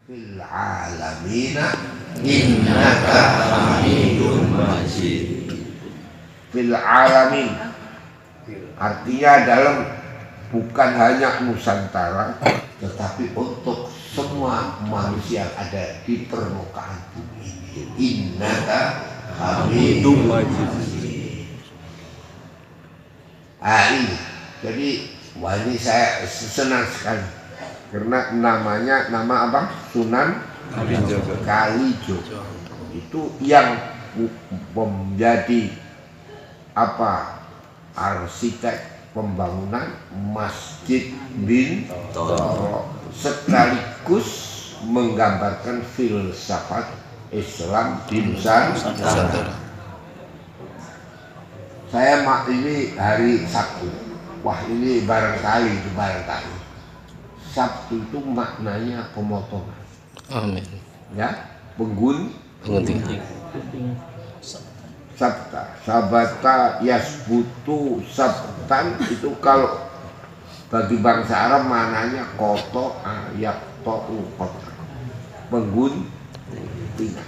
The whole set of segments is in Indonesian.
fil alamina innaka hamidum majid. Fil alamin artinya dalam bukan hanya Nusantara tetapi untuk semua manusia yang ada di permukaan bumi ini. Innaka hamidum majid. Ini jadi ini saya senang sekali karena namanya nama apa? Sunan Kalijogo. Itu yang menjadi apa? Arsitek pembangunan Masjid Bintoro sekaligus menggambarkan filsafat Islam di Nusantara. Saya ini hari Sabtu. Wah ini barangkali Sabtu itu maknanya pemotongan. Amin. Ya, penggunting. Sabata yasbutu sabtan itu kalau bagi bangsa Arab maknanya koto ayak to'u koto. Pengguntingan.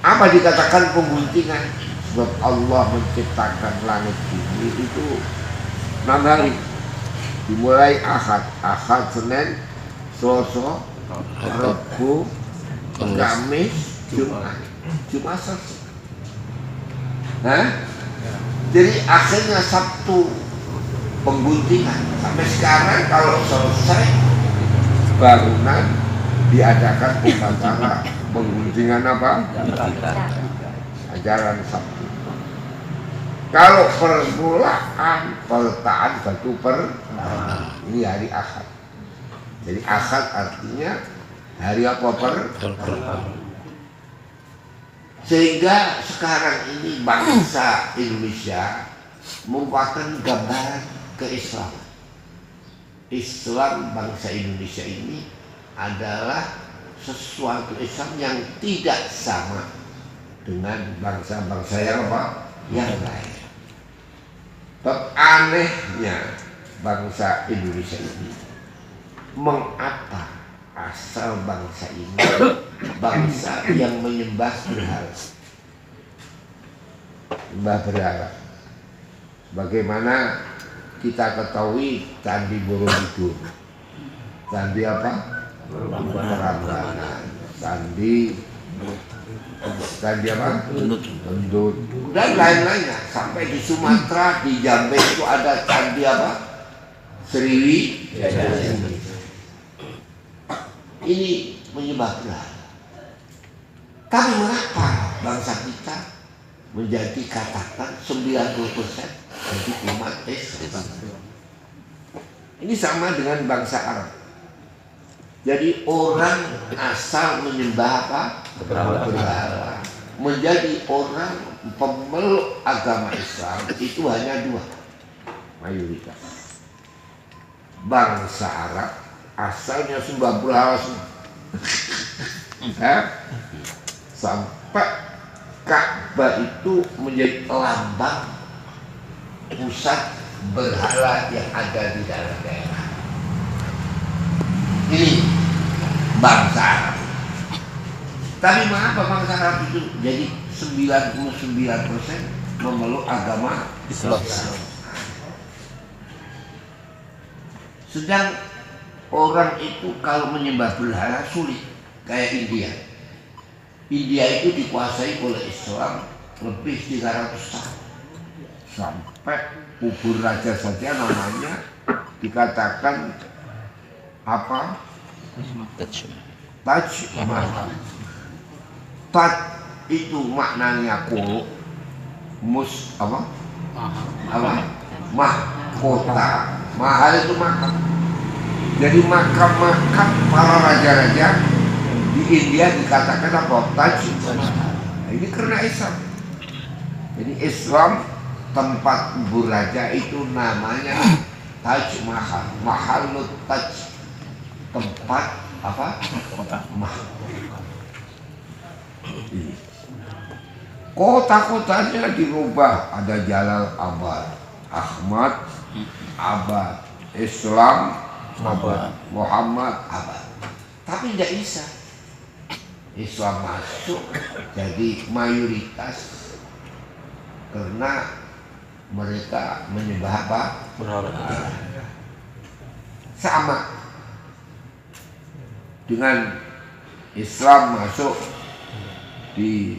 Apa dikatakan pengguntingan? Sebab Allah menciptakan langit bumi itu 6 hari. Dimulai Ahad, Senin, Selasa, Rabu, Kamis, Jumat selesai. Jadi akhirnya Sabtu pengguntingan. Sampai sekarang kalau selesai bangunan diadakan upacara pengguntingan apa? Ajaran Sabtu. Kalau permulaan peletaan batu ini hari Ahad. Jadi Ahad artinya hari apa? Sehingga sekarang ini bangsa Indonesia merupakan gambaran keislaman. Islam bangsa Indonesia ini adalah sesuatu Islam yang tidak sama dengan bangsa-bangsa yang apa? Yang lain. Anehnya bangsa Indonesia ini, mengapa asal bangsa ini bangsa yang menyembah berhala. Bagaimana kita ketahui Candi Borobudur, candi apa? Prambanan, candi apa? Endut dan lain-lainnya. Sampai di Sumatera, di Jambe itu ada candi apa? Sriwijaya. Ini menyembah berhala. Tapi mengapa bangsa kita menjadi katakan 90% jadi umat Islam? Ini sama dengan bangsa Arab. Jadi orang asal menyembah apa? Berhala. Menjadi orang pemeluk agama Islam itu hanya 2 mayoritas. Bangsa Arab asalnya sembah berhala semua. Sampai Ka'bah itu menjadi lambang pusat berhala yang ada di daerah-daerah. Ini bangsa Arab. Tapi mengapa bangsa Arab itu jadi 99% memeluk agama Islam? Sedang orang itu kalau menyembah berhala sulit. Kayak India. India itu dikuasai oleh Islam lebih 300 tahun. Sampai kubur raja saja namanya dikatakan apa? Taj Mahal. Taj itu maknanya mahkota. Mahal itu makam. Jadi makam-makam para raja-raja di India dikatakan apa? Taj Mahal. Ini karena Islam. Jadi Islam tempat kubur raja itu namanya Taj Mahal. Mahalut Taj. Tempat apa? Kota-kotanya dirubah. Ada Jalal Abad, Ahmad Abad, Islam Abad, Muhammad Abad. Tapi tidak bisa. Islam masuk jadi mayoritas karena mereka menyembah apa? Sama dengan Islam masuk di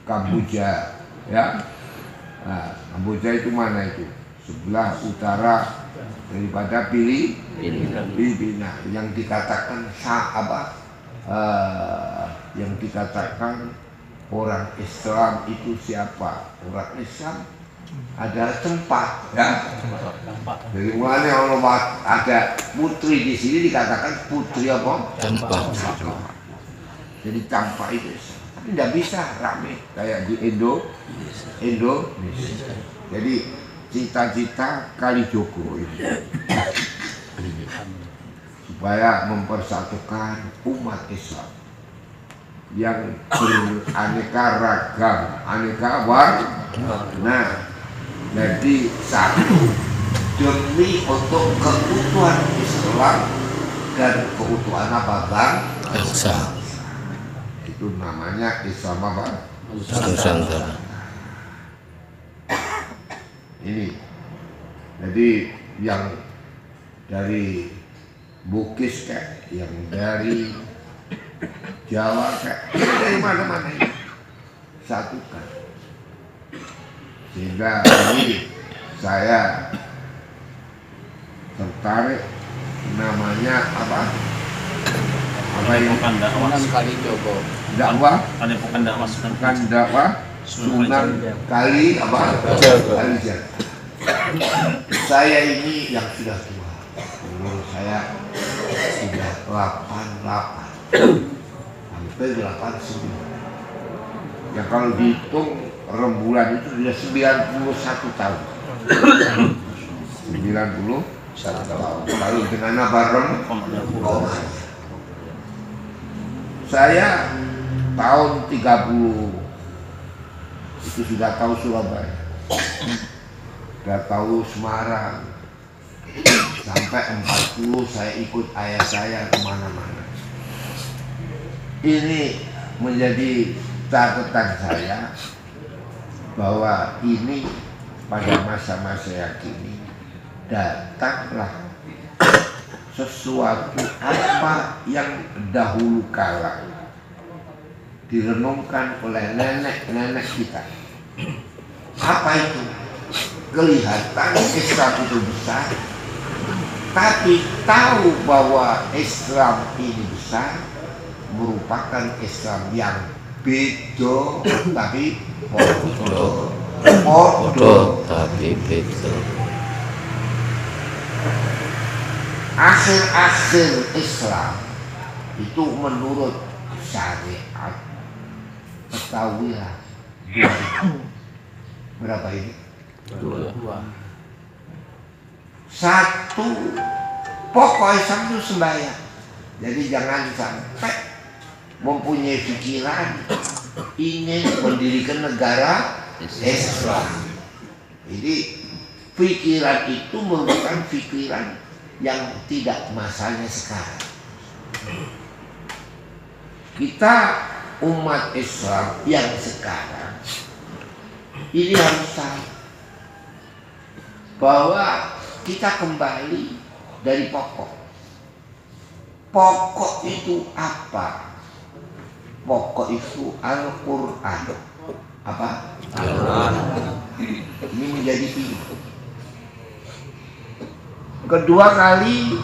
Kamboja, ya. Nah, Kamboja itu mana itu? Sebelah utara daripada Filipina yang dikatakan yang dikatakan orang Islam itu siapa? Orang Islam ada tempat, ya. Dari mulanya Allah ada putri di sini dikatakan putri apa? Campak. Jadi campak itu, tapi tidak bisa rame kayak di Indonesia. Jadi cita-cita Kalijogo itu supaya mempersatukan umat Islam yang beraneka ragam, aneka warna, jadi satu demi untuk keutuhan Islam dan keutuhan apa bangsa. Itu namanya Islam apa? Nusantara. Ini jadi yang dari Bugis kayak, yang dari Jawa kayak, dari mana-mana ini satukan. Sehingga ini saya tertarik namanya apa? Apa yang Sunan Kalijogo? Dakwah? Bukan dakwah. Sunan Kali apa? Kalijogo. Saya ini yang sudah tua. Umur saya sudah 88, hampir 89. Ya kalau dihitung rembulan itu sudah 91 tahun. 91 tahun. Lalu dengan apa saya tahun 30 itu sudah tahu Surabaya, sudah tahu Semarang, sampai 40 saya ikut ayah saya kemana-mana. Ini menjadi catatan saya bahwa ini pada masa-masa yang kini datanglah sesuatu apa yang dahulu kala direnungkan oleh nenek-nenek kita. Apa itu? Kelihatan Islam itu besar, tapi tahu bahwa Islam ini besar merupakan Islam yang beda tapi podo tapi beda. Akhir-akhir Islam itu menurut syariat, ketahuilah berapa ini? Dua. Satu, pokok Islam itu sembahyang. Jadi jangan sampai mempunyai pikiran ingin mendirikan negara Islam. Jadi pikiran itu merupakan pikiran yang tidak masanya sekarang. Kita umat Islam yang sekarang ini harus tahu bahwa kita kembali dari pokok. Pokok itu apa? Pokok itu Al-Quran. Apa? Al-Quran. Ini menjadi pintu. Kedua kali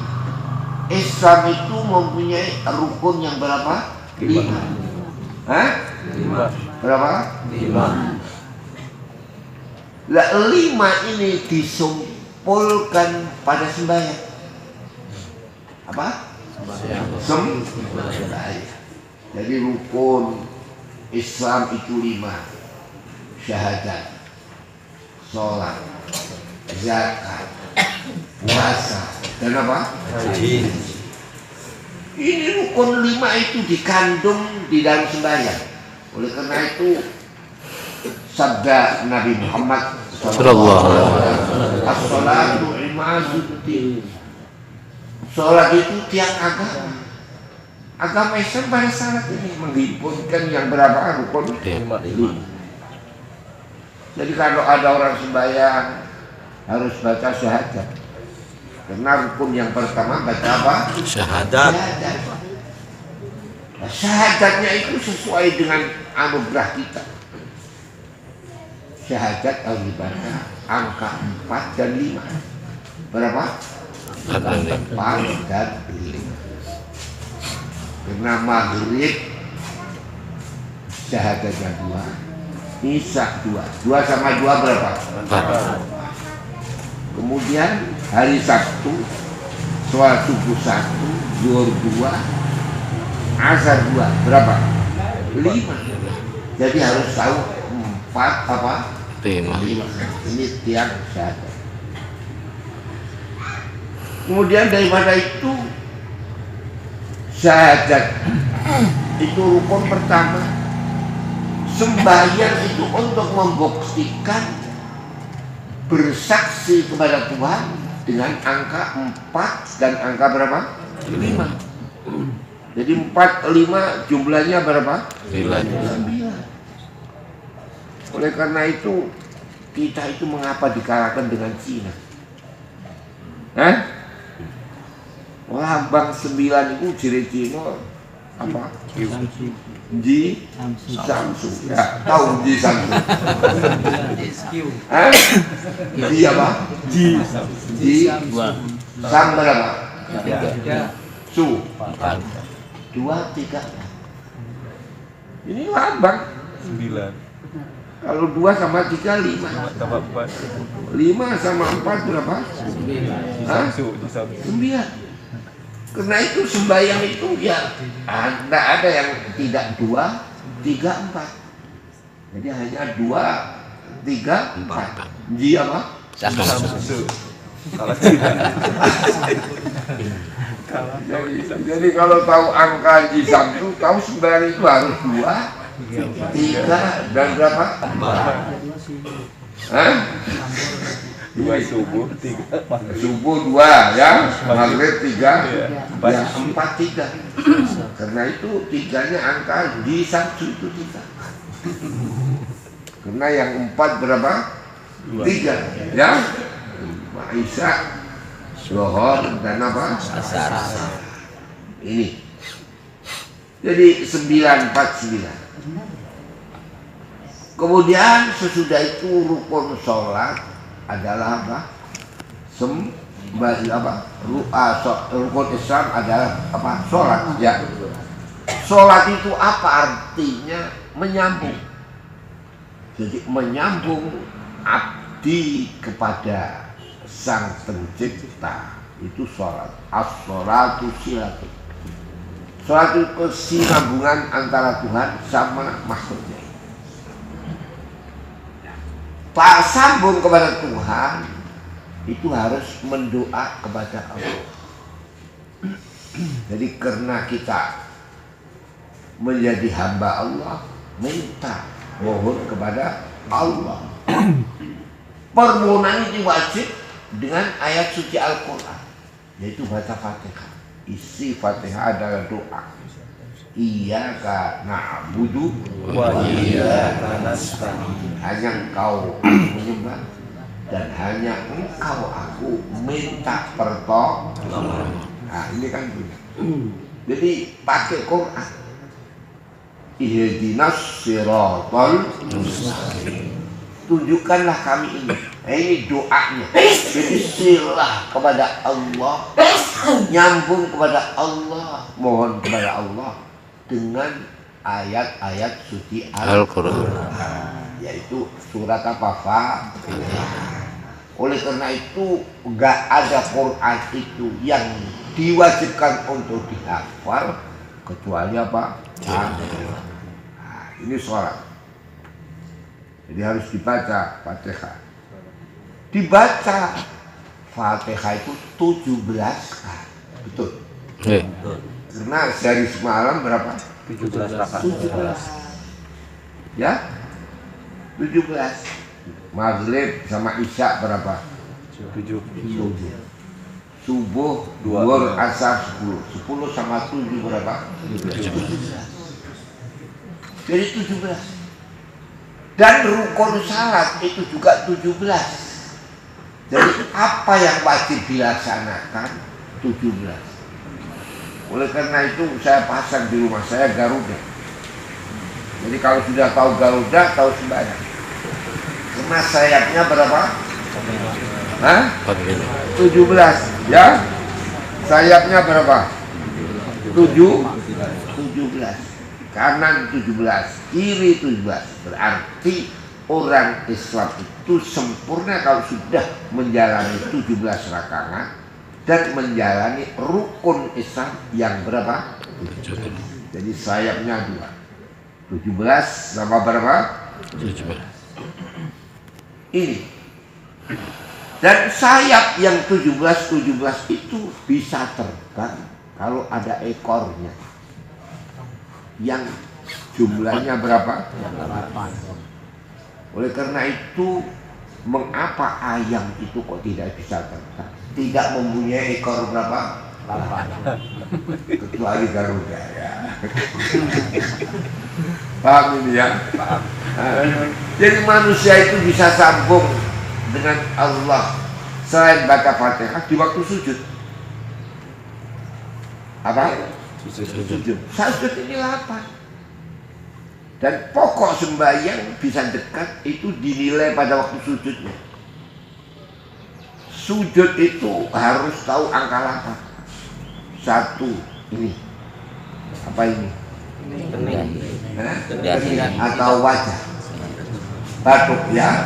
Islam itu mempunyai rukun yang berapa? 5. Hah? 5. Berapa? 5. Lah 5 ini disumpulkan pada sembahyang. Apa? Sembahyang. Jadi rukun Islam itu 5. Syahadat, sholat, zakat, puasa, dan apa? Haji. Ini rukun 5 itu dikandung di dalam sembahyang. Oleh karena itu sabda Nabi Muhammad sallallahu alaihi wasallam, as-shalatu imaduddin. Salat itu tiang agama. Agama Islam pada saat ini menghimpunkan yang berapa rukun? 5. Jadi kalau ada orang sembahyang harus baca syahadat. Karena rukun yang pertama baca apa? Syahadat. Nah, syahadatnya itu sesuai dengan anugerah kita. Syahadat harus dibaca angka 4 dan 5. Berapa? 4 dan 5. Karena maghrib syahadatnya 2, isya 2. 2 sama 2 berapa? 4. Kemudian hari Sabtu sholat subuh 1, zuhur 2, asar 2. Berapa? 5. Jadi harus tahu 4 apa? 5. Ini tiang syahadat. Kemudian daripada itu syahadat itu rukun pertama. Sembahyang itu untuk membuktikan bersaksi kepada Tuhan dengan angka 4 dan angka berapa? 5. Jadi 4, 5 jumlahnya berapa? 9. Oleh karena itu kita itu mengapa dikalahkan dengan Cina? Lambang 9 itu ciri Cina apa? Ji Samsu. Ya, tahu Ji Samsu. Ji apa? Ji Sam berapa? 3. Su 2, 3. Ini lambang 9. Kalau 2 sama 3 5. 5 sama 4 berapa? 9. Karena itu sembahyang itu ya ada yang tidak 2, 3, 4. Jadi hanya 2, 3, 4. Ji apa? Jadi kalau tahu angka ji Samsu, tahu sembahyang itu harus 2, 3 dan berapa? 4. 2 subuh, 3 subuh 2 ya, maghrib 3 ya, 4 3. Karena itu 3-nya angka di Samsu itu 3. Karena yang 4 berapa? 3 ya. Isya, zuhur dan apa? Asar. Ini. Jadi 949. Kemudian sesudah itu rukun sholat adalah apa? Rukun Islam adalah apa? Sholat. Ya. Sholat itu apa artinya? Menyambung. Jadi menyambung abdi kepada Sang Pencipta. Itu sholat. As-sholatu silatu. Sholat itu kesinambungan antara Tuhan sama makhluknya. Pak sambung kepada Tuhan itu harus mendoa kepada Allah. Jadi karena kita menjadi hamba Allah, minta mohon kepada Allah. Permohonan ini wajib dengan ayat suci Al-Quran, yaitu baca Fatihah. Isi Fatihah adalah doa. Iyyaka na'budu wa iyyaka nasta'in. Hanya Engkau aku menyembah dan hanya Engkau aku minta pertolongan. Nah, ini kan benar. Jadi pakai Quran. Ihdinas siratal mustaqim. Tunjukkanlah kami ini. Nah, ini doanya. Jadi silah kepada Allah, nyambung kepada Allah, mohon kepada Allah dengan ayat-ayat suci Al-Quran, yaitu surat apa? Fatihah. Oleh karena itu enggak ada Quran itu yang diwajibkan untuk dihafal kecuali apa? Nah, ini sholat. Jadi harus dibaca Fatihah. Dibaca Fatihah itu 17 kali. Betul. Karena sehari semalam berapa? 17 rakaat. 17. Ya? 17. Maghrib sama Isya berapa? 7. subuh, duhur, asar 10. 10 sama 7 berapa? 17. Jadi 17. Dan rukun salat itu juga 17. Jadi apa yang wajib dilaksanakan? 17. Oleh karena itu saya pasang di rumah saya Garuda. Jadi kalau sudah tahu Garuda, tahu sembahyang. Karena sayapnya berapa? Hah? 17. Ya? Sayapnya berapa? 17. Kanan 17, kiri 17. Berarti orang Islam itu sempurna kalau sudah menjalani 17 rakaat dan menjalani rukun Islam yang berapa? 7. Jadi sayapnya 2. 17 sama berapa? 17. Ini. Dan sayap yang 17 itu bisa terbang kalau ada ekornya. Yang jumlahnya berapa? 8. Oleh karena itu, mengapa ayam itu kok tidak bisa terbang? Tidak mempunyai ekor berapa? 8. Kecuali Garuda ya. Paham ini ya? Paham. Jadi manusia itu bisa sambung dengan Allah selain baca Fatihah di waktu sujud. Apa? Sujud. Sujud ini 8. Dan pokok sembahyang bisa dekat itu dinilai pada waktu sujudnya. Sujud itu harus tahu angka 8. 1 ini. Apa ini? Kening atau wajah. Batuk ya.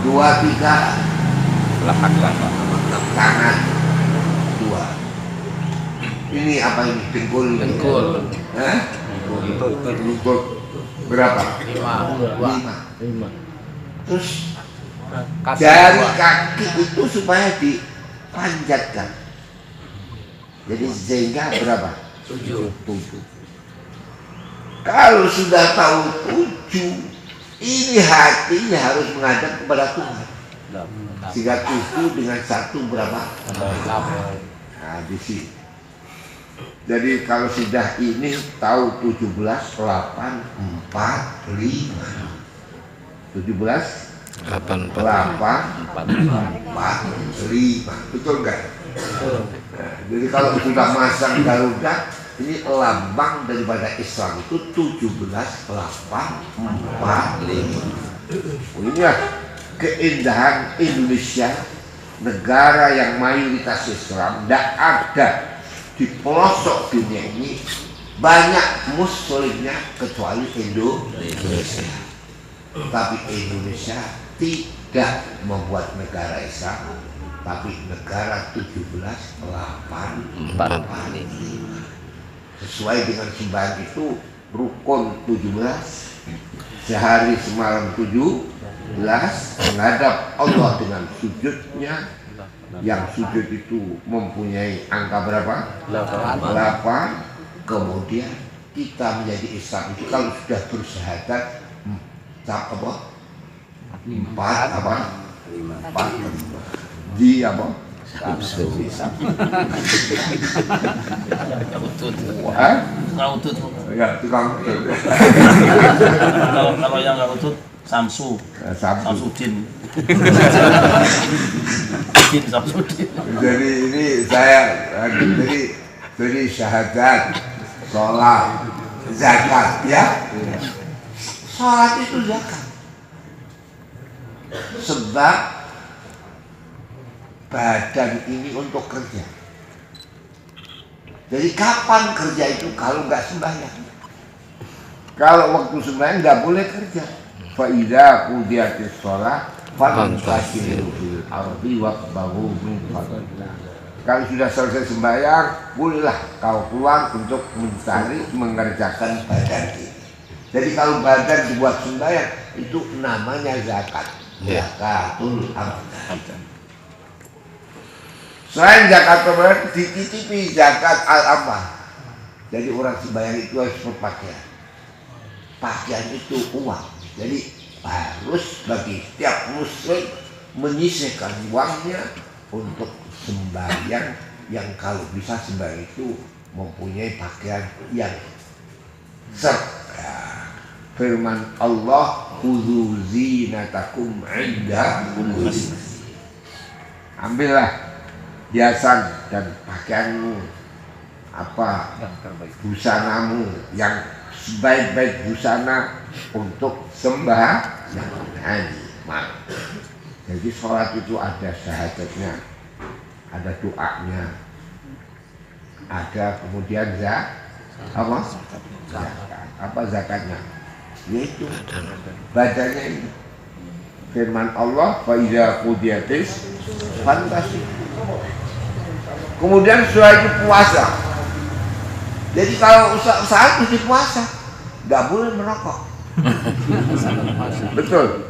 2, 3 tangan. 2. Ini apa ini? Dengkul. Lutut berapa? 5. Terus jari kaki itu supaya dipanjatkan. Jadi sehingga berapa? 7. Kalau sudah tahu 7, ini hatinya harus menghadap kepada Tuhan. Sehingga 7 dengan 1 berapa? 8. Nah di sini. Jadi kalau sudah ini tahu 17, 8, 4, 5. 17, 8, 4, 5. Betul nggak? Nah, jadi kalau sudah masang Garuda, ini lambang daripada Islam itu 17, 8, 4, 5. Ini ya keindahan Indonesia, negara yang mayoritas Islam. Tidak ada di pelosok dunia ini banyak muslimnya kecuali Indonesia. Tapi Indonesia tidak membuat negara Islam, tapi negara 17, 8, 4, 5. Sesuai dengan sembahyang itu rukun 17, sehari semalam 17, menghadap Allah dengan sujudnya. Yang sujud itu mempunyai angka berapa? 8. Kemudian kita menjadi Islam itu kalau sudah bersyahadat 4 apa? 4 di apa? Kalau utut. Ya, tukang utut. Kalau yang nggak utut, Samsudin. Jadi ini saya jadi syahadat, sholat, zakat ya. Sholat itu zakat. Sebab badan ini untuk kerja. Jadi kapan kerja itu kalau nggak sembahyang? Kalau waktu sembahyang nggak boleh kerja. Faiza qudiyatis shalah fantashiru fil ardi wabtaghu min fadlillah. Kalau sudah selesai sembahyang, bolehlah kau keluar untuk mencari mengerjakan badan ini. Jadi kalau badan dibuat sembahyang itu namanya zakat. Zakatul amwal. Selain zakat amwal dititipi zakat al-amal. Jadi orang sembahyang itu harus berpakaian. Pakaian itu uang. Jadi harus bagi setiap muslim menyisihkan uangnya untuk sembahyang yang kalau bisa sembahyang itu mempunyai pakaian yang firman Allah, khudzu zinatakum 'inda kulli masjid. Ambillah hiasan dan pakaianmu, busanamu yang sebaik-baik busana untuk sembahyang. Jadi sholat itu ada syahadatnya, ada doanya, ada kemudian zakatnya, yaitu badannya ini. Firman Allah, fa iza qudiyatis fantasi. Kemudian setelah itu puasa. Jadi kalau saat itu puasa, nggak boleh merokok. Betul?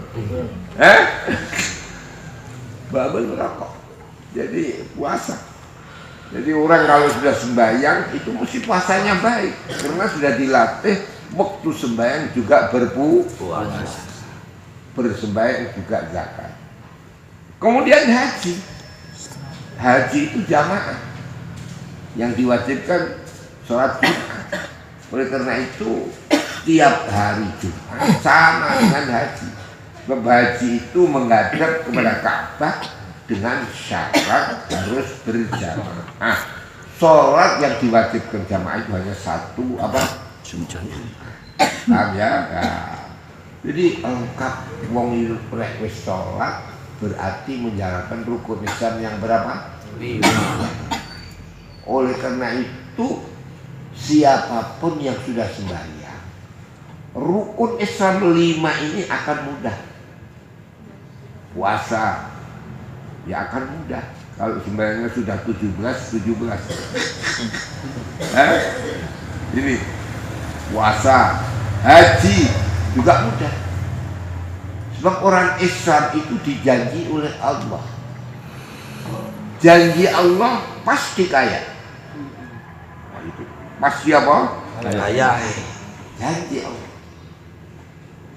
Nggak boleh merokok. Jadi puasa. Jadi orang kalau sudah sembahyang itu mesti puasanya baik, karena sudah dilatih waktu sembahyang juga berpuasa, bersembahyang juga zakat. Kemudian haji itu jamaah yang diwajibkan sholat Jumat. Oleh karena itu tiap hari Jumat sama dengan haji. Sebab haji itu menghadap kepada Ka'bah dengan syarat harus berjamaah. Sholat yang diwajibkan jamaah itu hanya satu, paham ya? Jadi lengkap wong lek wis sholat berarti menjalankan rukun Islam yang berapa? 5. Oleh karena itu siapapun yang sudah sembahyang, rukun Islam 5 ini akan mudah. Puasa ya akan mudah. Kalau sembahyangnya sudah 17. Ini puasa, haji juga mudah. Sebab orang Islam itu dijanji oleh Allah. Janji Allah pasti kaya. Nah, itu. Pasti apa? Kaya. Janji Allah.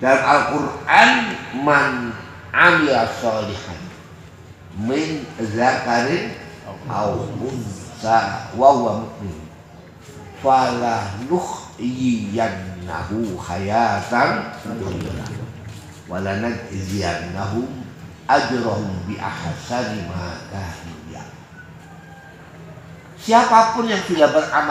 Dalam Al-Quran, man amila sholihan min zakarin aw unsa wa huwa mu'min fala nuhyiyannahu hayatan wala najziyannahum ajrahum bi ahsani ma kanu. Siapapun yang sudah beramal